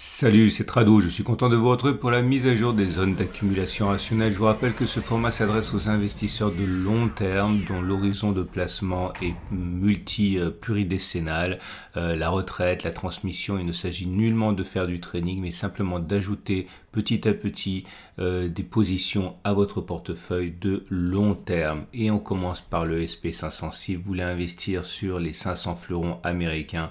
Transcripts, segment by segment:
Salut, c'est Trado, je suis content de vous retrouver pour la mise à jour des zones d'accumulation rationnelle. Je vous rappelle que ce format s'adresse aux investisseurs de long terme dont l'horizon de placement est pluridécennal. La retraite, la transmission, il ne s'agit nullement de faire du trading mais simplement d'ajouter petit à petit des positions à votre portefeuille de long terme. Et on commence par le SP500. Si vous voulez investir sur les 500 fleurons américains,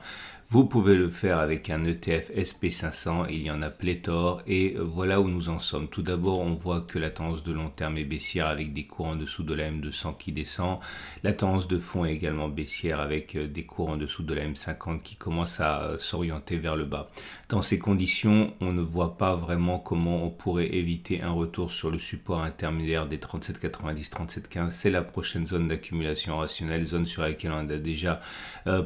vous pouvez le faire avec un ETF SP500, il y en a pléthore et voilà où nous en sommes. Tout d'abord, on voit que la tendance de long terme est baissière avec des cours en dessous de la M200 qui descend. La tendance de fond est également baissière avec des cours en dessous de la M50 qui commencent à s'orienter vers le bas. Dans ces conditions, on ne voit pas vraiment comment on pourrait éviter un retour sur le support intermédiaire des 37,90-37,15. C'est la prochaine zone d'accumulation rationnelle, zone sur laquelle on a déjà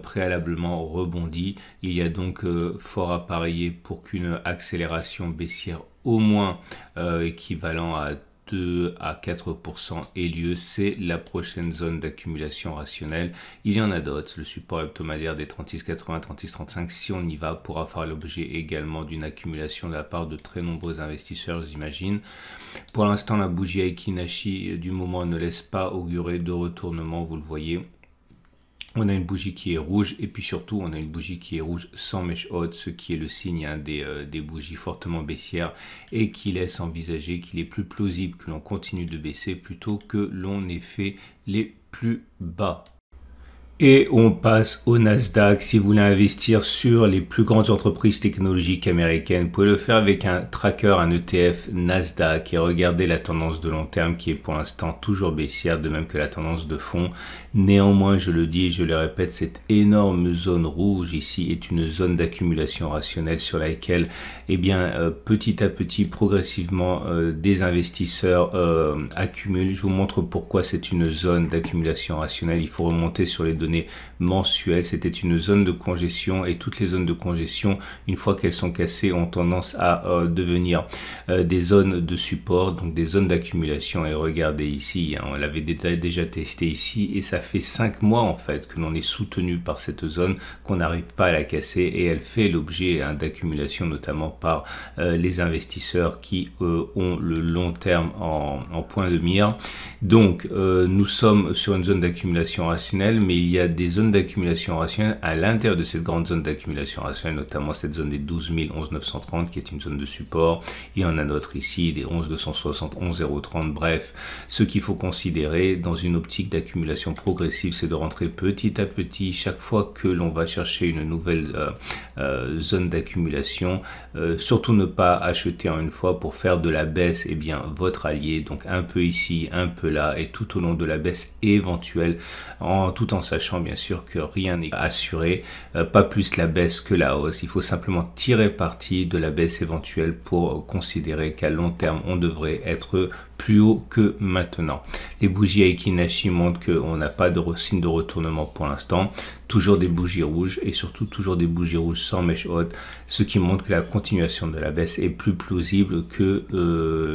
préalablement rebondi. Il y a donc fort à parier pour qu'une accélération baissière au moins équivalent à 2 à 4% ait lieu. C'est la prochaine zone d'accumulation rationnelle. Il y en a d'autres. Le support hebdomadaire des 36,80, 36,35, si on y va, pourra faire l'objet également d'une accumulation de la part de très nombreux investisseurs, j'imagine. Pour l'instant, la bougie Aiki Nashi du moment ne laisse pas augurer de retournement, vous le voyez. On a une bougie qui est rouge et puis surtout on a une bougie qui est rouge sans mèche haute, ce qui est le signe des bougies fortement baissières et qui laisse envisager qu'il est plus plausible que l'on continue de baisser plutôt que l'on ait fait les plus bas. Et on passe au Nasdaq. Si vous voulez investir sur les plus grandes entreprises technologiques américaines, vous pouvez le faire avec un tracker, un ETF Nasdaq et regardez la tendance de long terme qui est pour l'instant toujours baissière, de même que la tendance de fond. Néanmoins, je le dis et je le répète, cette énorme zone rouge ici est une zone d'accumulation rationnelle sur laquelle, petit à petit, progressivement, des investisseurs accumulent. Je vous montre pourquoi c'est une zone d'accumulation rationnelle. Il faut remonter sur les données mensuelles. C'était une zone de congestion et toutes les zones de congestion, une fois qu'elles sont cassées, ont tendance à devenir des zones de support, donc des zones d'accumulation. Et regardez ici, on l'avait déjà testé ici et ça fait 5 mois en fait que l'on est soutenu par cette zone, qu'on n'arrive pas à la casser et elle fait l'objet d'accumulation notamment par les investisseurs qui ont le long terme en point de mire. Donc nous sommes sur une zone d'accumulation rationnelle, mais il y a des zones d'accumulation rationnelle à l'intérieur de cette grande zone d'accumulation rationnelle, notamment cette zone des 12 000, 11 930 qui est une zone de support. Il y en a d'autres ici, des 11 260, 11 030. Bref, ce qu'il faut considérer dans une optique d'accumulation progressive, c'est de rentrer petit à petit chaque fois que l'on va chercher une nouvelle zone d'accumulation. Surtout ne pas acheter en une fois pour faire de la baisse, votre allié, donc un peu ici, un peu là, et tout au long de la baisse éventuelle, tout en sachant bien sûr que rien n'est assuré, pas plus la baisse que la hausse. Il faut simplement tirer parti de la baisse éventuelle pour considérer qu'à long terme on devrait être plus haut que maintenant. Les bougies Aiki Nashi montrent qu'on n'a pas de signe de retournement pour l'instant, toujours des bougies rouges et surtout toujours des bougies rouges sans mèche haute, ce qui montre que la continuation de la baisse est plus plausible que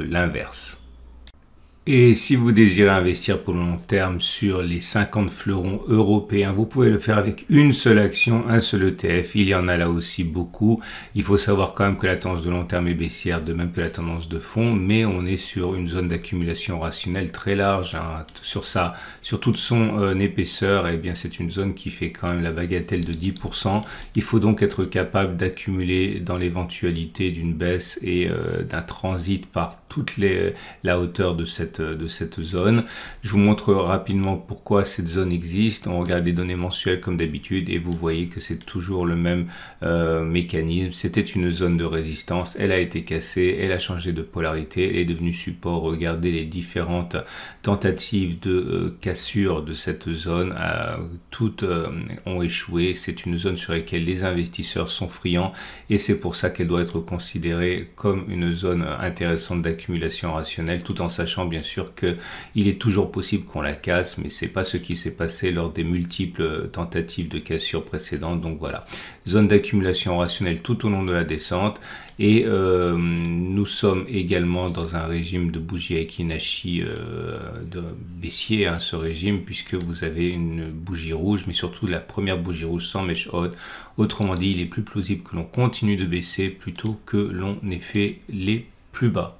l'inverse. Et si vous désirez investir pour le long terme sur les 50 fleurons européens, vous pouvez le faire avec une seule action, un seul ETF. Il y en a là aussi beaucoup. Il faut savoir quand même que la tendance de long terme est baissière, de même que la tendance de fond, mais on est sur une zone d'accumulation rationnelle très large. Sur toute son épaisseur, c'est une zone qui fait quand même la bagatelle de 10%. Il faut donc être capable d'accumuler dans l'éventualité d'une baisse et d'un transit par toute la hauteur de cette zone. Je vous montre rapidement pourquoi cette zone existe. On regarde les données mensuelles comme d'habitude et vous voyez que c'est toujours le même mécanisme. C'était une zone de résistance, elle a été cassée, elle a changé de polarité, elle est devenue support. Regardez les différentes tentatives de cassure de cette zone, toutes ont échoué. C'est une zone sur laquelle les investisseurs sont friands et c'est pour ça qu'elle doit être considérée comme une zone intéressante d'accumulation rationnelle, tout en sachant bien bien sûr qu'il est toujours possible qu'on la casse, mais c'est pas ce qui s'est passé lors des multiples tentatives de cassure précédentes. Donc voilà, zone d'accumulation rationnelle tout au long de la descente. Et nous sommes également dans un régime de bougie Aiki-Nashi de baissier, hein, ce régime, puisque vous avez une bougie rouge, mais surtout la première bougie rouge sans mèche haute. Autrement dit, il est plus plausible que l'on continue de baisser plutôt que l'on ait fait les plus bas.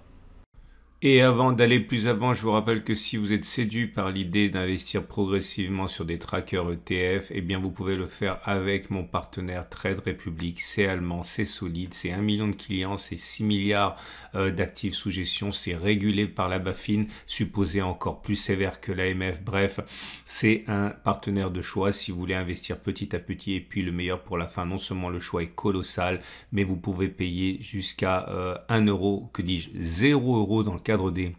Et avant d'aller plus avant, je vous rappelle que si vous êtes séduit par l'idée d'investir progressivement sur des trackers ETF, eh bien vous pouvez le faire avec mon partenaire Trade Republic. C'est allemand, c'est solide, c'est 1 million de clients, c'est 6 milliards d'actifs sous gestion, c'est régulé par la BaFin, supposé encore plus sévère que l'AMF. Bref, c'est un partenaire de choix si vous voulez investir petit à petit. Et puis le meilleur pour la fin, non seulement le choix est colossal, mais vous pouvez payer jusqu'à 1 euro, que dis-je, 0 euro dans le cadre des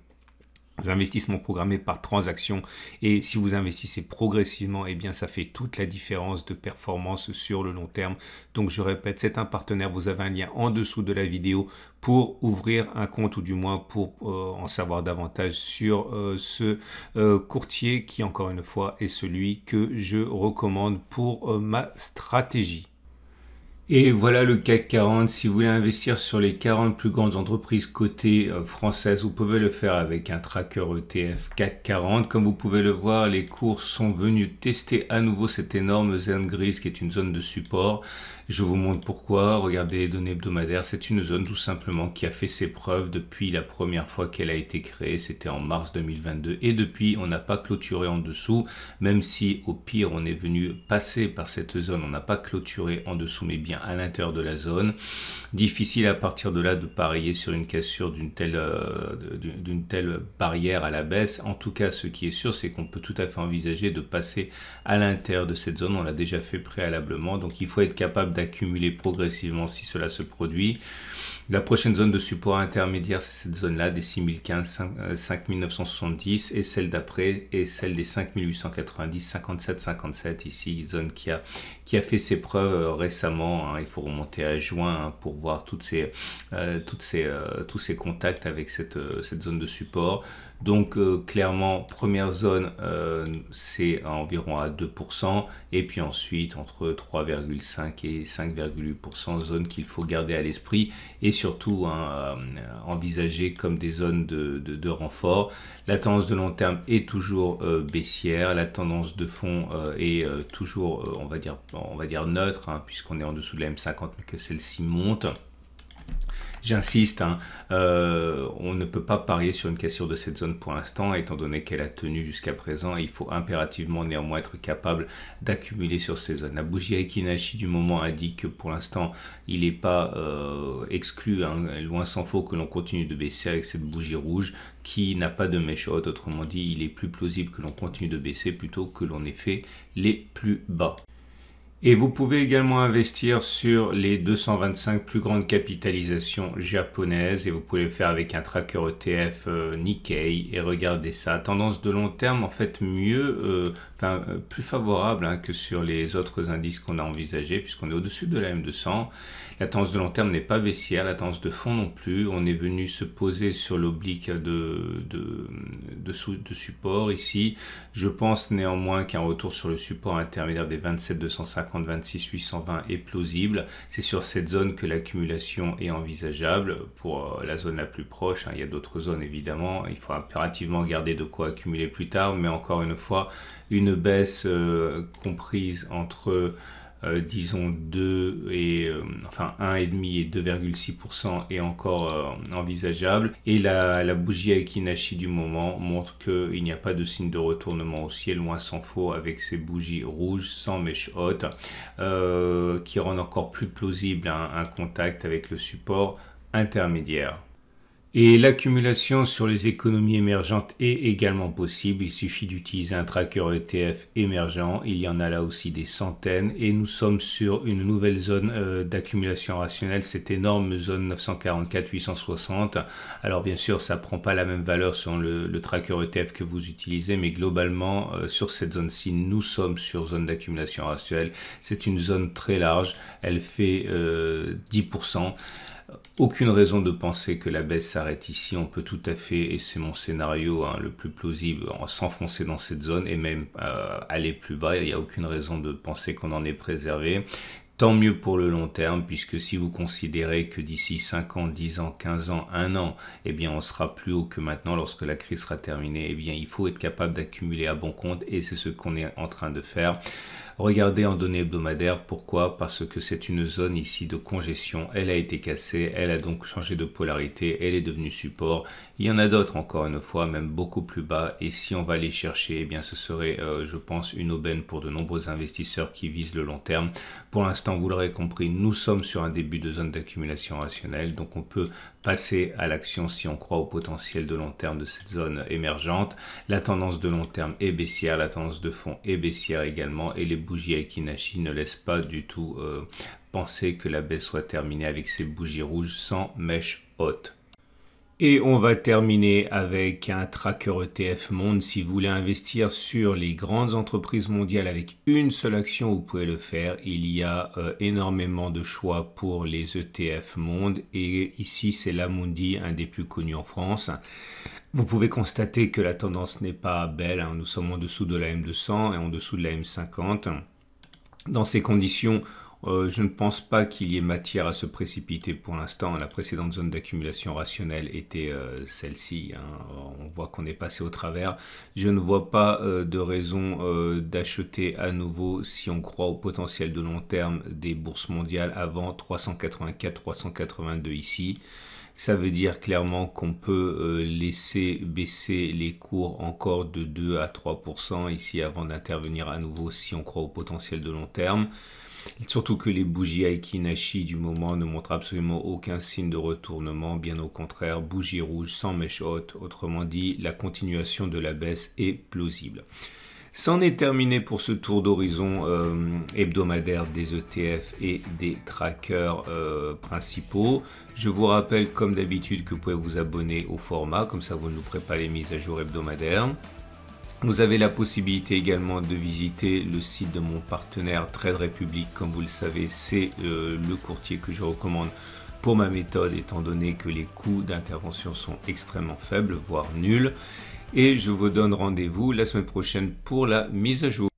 investissements programmés par transaction. Et si vous investissez progressivement, eh bien ça fait toute la différence de performance sur le long terme. Donc je répète, c'est un partenaire, vous avez un lien en dessous de la vidéo pour ouvrir un compte, ou du moins pour en savoir davantage sur ce courtier qui, encore une fois, est celui que je recommande pour ma stratégie. Et voilà le CAC 40. Si vous voulez investir sur les 40 plus grandes entreprises cotées françaises, vous pouvez le faire avec un tracker ETF CAC 40. Comme vous pouvez le voir, les cours sont venus tester à nouveau cette énorme zone grise qui est une zone de support. Je vous montre pourquoi. Regardez les données hebdomadaires. C'est une zone tout simplement qui a fait ses preuves depuis la première fois qu'elle a été créée. C'était en mars 2022. Et depuis, on n'a pas clôturé en dessous. Même si au pire, on est venu passer par cette zone. On n'a pas clôturé en dessous, mais bien à l'intérieur de la zone. Difficile à partir de là de parier sur une cassure d'une telle barrière à la baisse. En tout cas, ce qui est sûr, c'est qu'on peut tout à fait envisager de passer à l'intérieur de cette zone. On l'a déjà fait préalablement. Donc, il faut être capable d'accumuler progressivement si cela se produit. La prochaine zone de support intermédiaire, c'est cette zone-là, des 6015, 5970, et celle d'après est celle des 5890, 57, 57, ici, zone qui a fait ses preuves récemment, hein. Il faut remonter à juin, hein, pour voir tous ces contacts avec cette zone de support. Donc clairement, première zone, c'est environ à 2%, et puis ensuite entre 3,5 et 5,8%, zone qu'il faut garder à l'esprit, et surtout envisager comme des zones de renfort. La tendance de long terme est toujours baissière, la tendance de fond est toujours, on va dire neutre, hein, puisqu'on est en dessous de la M50, mais que celle-ci monte. J'insiste, hein, on ne peut pas parier sur une cassure de cette zone pour l'instant, étant donné qu'elle a tenu jusqu'à présent. Il faut impérativement néanmoins être capable d'accumuler sur ces zones. La bougie Aiki-Nashi du moment indique que pour l'instant, il n'est pas exclu, hein, loin s'en faut, que l'on continue de baisser avec cette bougie rouge qui n'a pas de mèche haute. Autrement dit, il est plus plausible que l'on continue de baisser plutôt que l'on ait fait les plus bas. Et vous pouvez également investir sur les 225 plus grandes capitalisations japonaises, et vous pouvez le faire avec un tracker ETF Nikkei, et regardez ça, tendance de long terme en fait plus favorable, hein, que sur les autres indices qu'on a envisagés, puisqu'on est au-dessus de la M200. La tendance de long terme n'est pas baissière, la tendance de fond non plus. On est venu se poser sur l'oblique de support ici. Je pense néanmoins qu'un retour sur le support intermédiaire des 27 250, 26 820 est plausible. C'est sur cette zone que l'accumulation est envisageable pour la zone la plus proche, hein. Il y a d'autres zones évidemment. Il faut impérativement garder de quoi accumuler plus tard, mais encore une fois, une baisse comprise entre disons 1,5 et 2,6% est encore envisageable. Et la bougie Aiki-Nashi du moment montre qu'il n'y a pas de signe de retournement haussier, loin s'en faut, avec ces bougies rouges sans mèche haute qui rendent encore plus plausible un contact avec le support intermédiaire. Et l'accumulation sur les économies émergentes est également possible. Il suffit d'utiliser un tracker ETF émergent. Il y en a là aussi des centaines. Et nous sommes sur une nouvelle zone d'accumulation rationnelle, cette énorme zone 944-860. Alors bien sûr, ça ne prend pas la même valeur selon le tracker ETF que vous utilisez, mais globalement, sur cette zone-ci, nous sommes sur zone d'accumulation rationnelle. C'est une zone très large. Elle fait 10%. Aucune raison de penser que la baisse s'arrête ici. On peut tout à fait, et c'est mon scénario le plus plausible, s'enfoncer dans cette zone et même aller plus bas. Il n'y a aucune raison de penser qu'on en est préservé. Tant mieux pour le long terme, puisque si vous considérez que d'ici 5 ans, 10 ans, 15 ans, 1 an, eh bien on sera plus haut que maintenant lorsque la crise sera terminée, eh bien il faut être capable d'accumuler à bon compte et c'est ce qu'on est en train de faire. Regardez en données hebdomadaires, pourquoi? Parce que c'est une zone ici de congestion, elle a été cassée, elle a donc changé de polarité, elle est devenue support. Il y en a d'autres encore une fois, même beaucoup plus bas et si on va les chercher, eh bien ce serait je pense une aubaine pour de nombreux investisseurs qui visent le long terme. Pour l'instant, vous l'aurez compris, nous sommes sur un début de zone d'accumulation rationnelle, donc on peut passer à l'action si on croit au potentiel de long terme de cette zone émergente. La tendance de long terme est baissière, la tendance de fond est baissière également, et les bougies Aiki-Nashi ne laissent pas du tout penser que la baisse soit terminée avec ces bougies rouges sans mèche haute. Et on va terminer avec un tracker ETF Monde. Si vous voulez investir sur les grandes entreprises mondiales avec une seule action, vous pouvez le faire. Il y a énormément de choix pour les ETF Monde. Et ici, c'est l'Amundi, un des plus connus en France. Vous pouvez constater que la tendance n'est pas belle. Nous sommes en dessous de la M200 et en dessous de la M50. Dans ces conditions, je ne pense pas qu'il y ait matière à se précipiter pour l'instant. La précédente zone d'accumulation rationnelle était celle-ci. On voit qu'on est passé au travers. Je ne vois pas de raison d'acheter à nouveau si on croit au potentiel de long terme des bourses mondiales avant 384-382 ici. Ça veut dire clairement qu'on peut laisser baisser les cours encore de 2 à 3% ici avant d'intervenir à nouveau si on croit au potentiel de long terme. Surtout que les bougies Aiki-Nashi du moment ne montrent absolument aucun signe de retournement, bien au contraire, bougie rouge sans mèche haute, autrement dit, la continuation de la baisse est plausible. C'en est terminé pour ce tour d'horizon hebdomadaire des ETF et des trackers principaux. Je vous rappelle comme d'habitude que vous pouvez vous abonner au format, comme ça vous ne louperez pas les mises à jour hebdomadaires. Vous avez la possibilité également de visiter le site de mon partenaire Trade Republic. Comme vous le savez, c'est le courtier que je recommande pour ma méthode, étant donné que les coûts d'intervention sont extrêmement faibles, voire nuls. Et je vous donne rendez-vous la semaine prochaine pour la mise à jour.